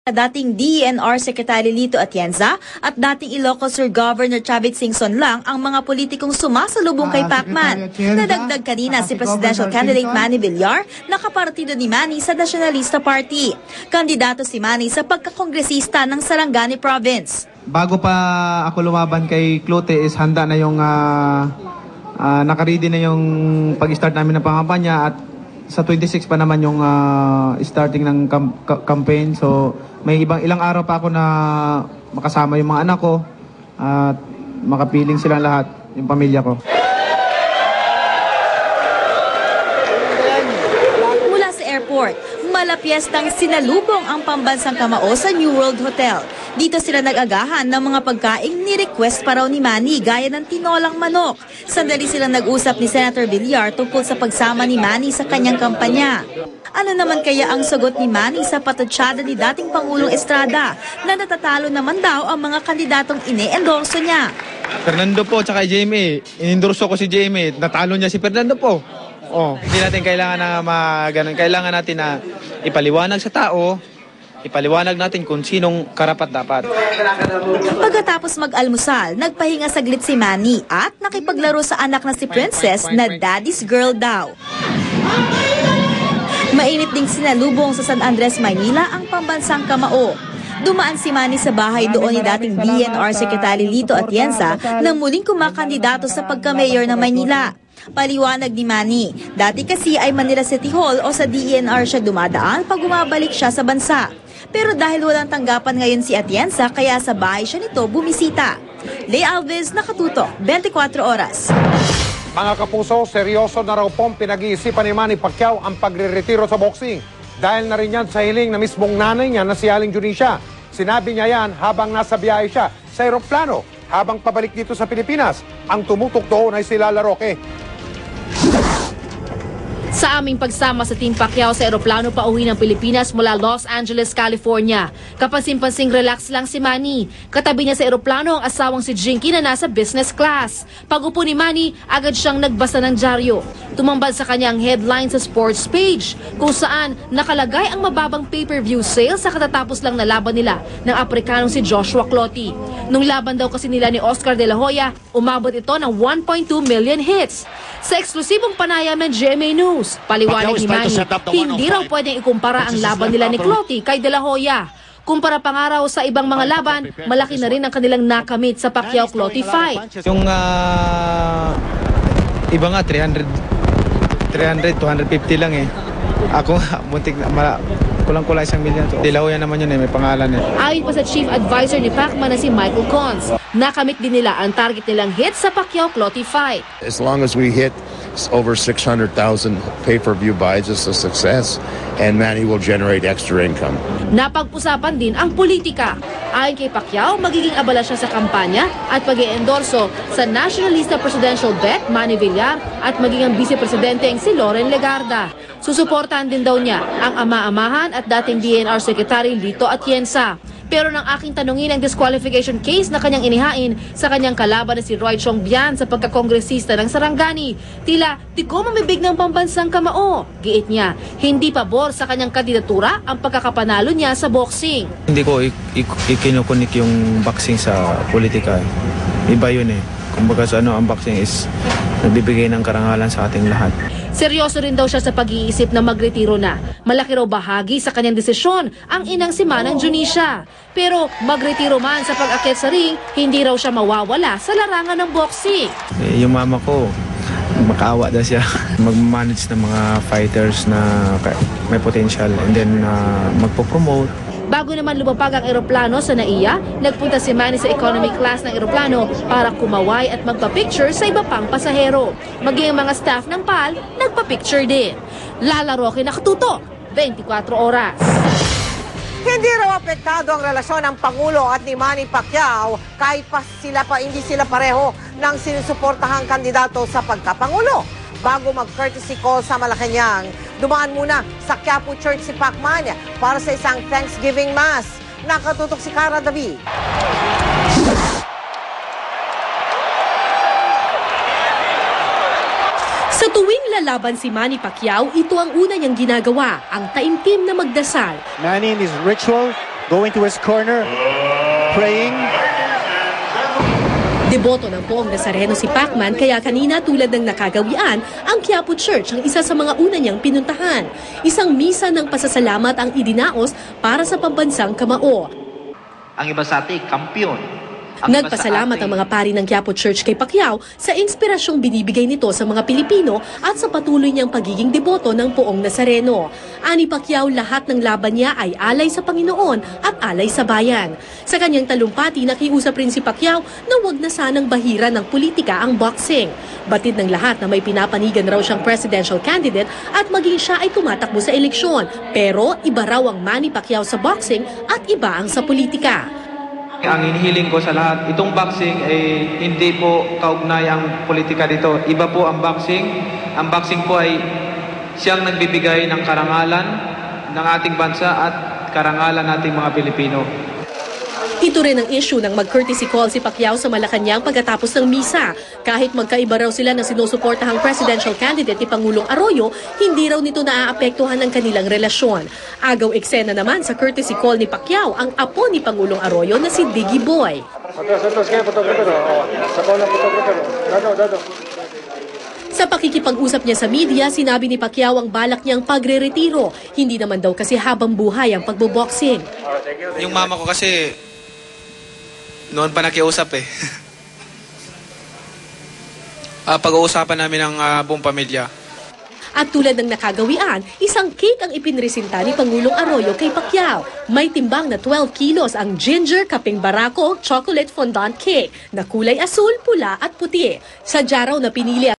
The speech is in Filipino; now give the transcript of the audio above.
Dating DENR Secretary Lito Atienza at dating Ilocos Sur Governor Chavit Singson lang ang mga politikong sumasalubong kay Pacman. Nadagdag kanina si Presidential Candidate Manny Villar na kapartido ni Manny sa Nationalista Party. Kandidato si Manny sa pagkakongresista ng Sarangani Province. Bago pa ako lumaban kay Clote is handa na yung nakaready na yung pag-start namin ng pangampanya at sa 26 pa naman yung starting ng campaign. So may ilang araw pa ako na makasama yung mga anak ko at makapiling silang lahat, yung pamilya ko. Mula sa airport, malapiestang sinalubong ang pambansang kamao sa New World Hotel. Dito sila nag-agahan ng mga pagkaing ni-request pa raw ni Manny gaya ng tinolang manok. Sandali silang nag-usap ni Senator Villar tungkol sa pagsama ni Manny sa kanyang kampanya. Ano naman kaya ang sagot ni Manny sa patutsada ni dating Pangulong Estrada na natatalo naman daw ang mga kandidatong ine-endorso niya? Fernando po tsaka JMA, inendorso ko si JMA, natalo niya si Fernando po. Hindi natin kailangan na ganun. Kailangan natin na ipaliwanag sa tao, ipaliwanag natin kung sinong karapat-dapat. Pagkatapos mag-almusal, nagpahinga saglit si Manny at nakipaglaro sa anak na si Princess na daddy's girl daw. Mainit ding sinalubong sa San Andres, Maynila ang pambansang kamao. Dumaan si Manny sa bahay doon ni dating DENR Secretary Lito Atienza na muling kumakandidato sa pagka-mayor ng Maynila. Paliwanag ni Manny, dati kasi ay Manila City Hall o sa DENR siya dumadaan pag bumabalik siya sa bansa. Pero dahil walang tanggapan ngayon si Atienza, kaya sa bahay siya nito bumisita. Lay Alves, Nakatutok, 24 Oras. Mga kapuso, seryoso na raw pong pinag-iisipan ni Manny Pacquiao ang pagre-retiro sa boxing. Dahil na rin yan sa hiling na mismong nanay niya na si Aling Junisha. Sinabi niya yan habang nasa biyahe siya sa eroplano. Habang pabalik dito sa Pilipinas, ang tumutok doon ay si Lala Roque. Sa aming pagsama sa Team Pacquiao sa eroplano pauwi ng Pilipinas mula Los Angeles, California. Kapansin-pansing relax lang si Manny. Katabi niya sa eroplano ang asawang si Jinky na nasa business class. Pag-upo ni Manny, agad siyang nagbasa ng dyaryo. Tumambad sa kanyang headline sa sports page kung saan nakalagay ang mababang pay-per-view sale sa katatapos lang na laban nila ng Aprikanong si Joshua Clottey. Nung laban daw kasi nila ni Oscar De La Hoya, umabot ito ng 1.2 million hits. Sa eksklusibong panayam ng GMA News, paliwanag ni Manny, hindi raw pwedeng ikumpara ang laban nila ni Clottey kay De La Hoya. Kumpara pa nga raw sa ibang mga laban, malaki na rin ang kanilang nakamit sa Pacquiao-Clottey fight. Yung iba nga 300, 250 lang eh. Ako muntik na, kulang-kulang 1 milyon. De La Hoya naman yun eh, may pangalan eh. Ayon pa sa chief advisor ni Pacman na si Michael Cons, nakamit din nila ang target nilang hit sa Pacquiao-Clottey fight. As long as we hit over 600,000 pay-per-view buys, it's a success, and Manny will generate extra income. Napag-usapan din ang politika. Ayon kay Pacquiao, magiging abala siya sa kampanya at pag-iendorso sa Nationalista Presidential Bet, Manny Villar, at maging ang vice-presidenteng si Loren Legarda. Susuportahan din daw niya ang ama-amahan at dating DENR Secretary Lito Atienza. Pero nang aking tanungin ang disqualification case na kanyang inihain sa kanyang kalaban na si Roy Chong Bian sa pagkakongresista ng Sarangani, tila di ko mamibig ng pambansang kamao. Giit niya, hindi pabor sa kanyang kandidatura ang pagkakapanalo niya sa boxing. Hindi ko ikinukunik yung boxing sa politika. Iba yun eh. Kumbaga sa ang boxing is nagbibigay ng karangalan sa ating lahat. Seryoso rin daw siya sa pag-iisip na magretiro na. Malaki raw bahagi sa kanyang desisyon ang inang si Manang Junisha. Pero magretiro man sa pag-akyat sa ring, hindi raw siya mawawala sa larangan ng boxing. Yung mama ko, makaawa daw siya. Mag-manage ng mga fighters na may potential and then magpo-promote. Bago naman lumapag ang eroplano sa NAIA, nagpunta si Manny sa economy class ng eroplano para kumaway at magpa-picture sa iba pang pasahero. Maging ang mga staff ng PAL, nagpa-picture din. Lala Roque, Nakatutok, 24 Oras. Hindi raw apektado ang relasyon ng Pangulo at ni Manny Pacquiao kahit pa hindi sila pareho ng sinusuportahang kandidato sa pagkapangulo. Bago mag-courtesy call sa Malacanang, dumaan muna sa Quiapo Church si Pacman para sa isang Thanksgiving Mass. Nakatutok si Cara David. Sa tuwing lalaban si Manny Pacquiao, ito ang una niyang ginagawa, ang taimtim na magdasal. Manny in his ritual going to his corner, praying. Deboto ng Poong Nazareno si Pacman kaya kanina tulad ng nakagawian, ang Quiapo Church ang isa sa mga una niyang pinuntahan. Isang misa ng pasasalamat ang idinaos para sa pambansang kamao. Ang iba sa atin, kampiyon. Nagpasalamat ang mga pari ng Quiapo Church kay Pacquiao sa inspirasyong binibigay nito sa mga Pilipino at sa patuloy niyang pagiging deboto ng Poong Nazareno. Ani Pacquiao, lahat ng laban niya ay alay sa Panginoon at alay sa bayan. Sa kanyang talumpati, nakiusap rin si Pacquiao na huwag na sanang bahira ng politika ang boxing. Batid ng lahat na may pinapanigan raw siyang presidential candidate at maging siya ay tumatakbo sa eleksyon. Pero iba raw ang Manny Pacquiao sa boxing at iba ang sa politika. Ang hinihiling ko sa lahat, itong boxing ay hindi po kaugnay ang politika dito. Iba po ang boxing. Ang boxing po ay siyang nagbibigay ng karangalan ng ating bansa at karangalan nating mga Pilipino. Ito rin ang issue ng mag-courtesy call si Pacquiao sa Malacanang pagkatapos ng misa. Kahit magkaiba raw sila ng sinusuportahang presidential candidate ni Pangulong Arroyo, hindi raw nito naaapektuhan ang kanilang relasyon. Agaw eksena naman sa courtesy call ni Pacquiao ang apo ni Pangulong Arroyo na si Diggy Boy. Sa pakikipag-usap niya sa media, sinabi ni Pacquiao ang balak niyang pagre-retiro. Hindi naman daw kasi habang buhay ang pagboboxing. Yung mama ko kasi noon pa nakiusap eh. Pag-uusapan namin ang buong pamilya. At tulad ng nakagawian, isang cake ang ipinresinta ni Pangulong Arroyo kay Pacquiao. May timbang na 12 kilos ang ginger kaping barako chocolate fondant cake na kulay asul, pula at puti. Sadya raw na pinili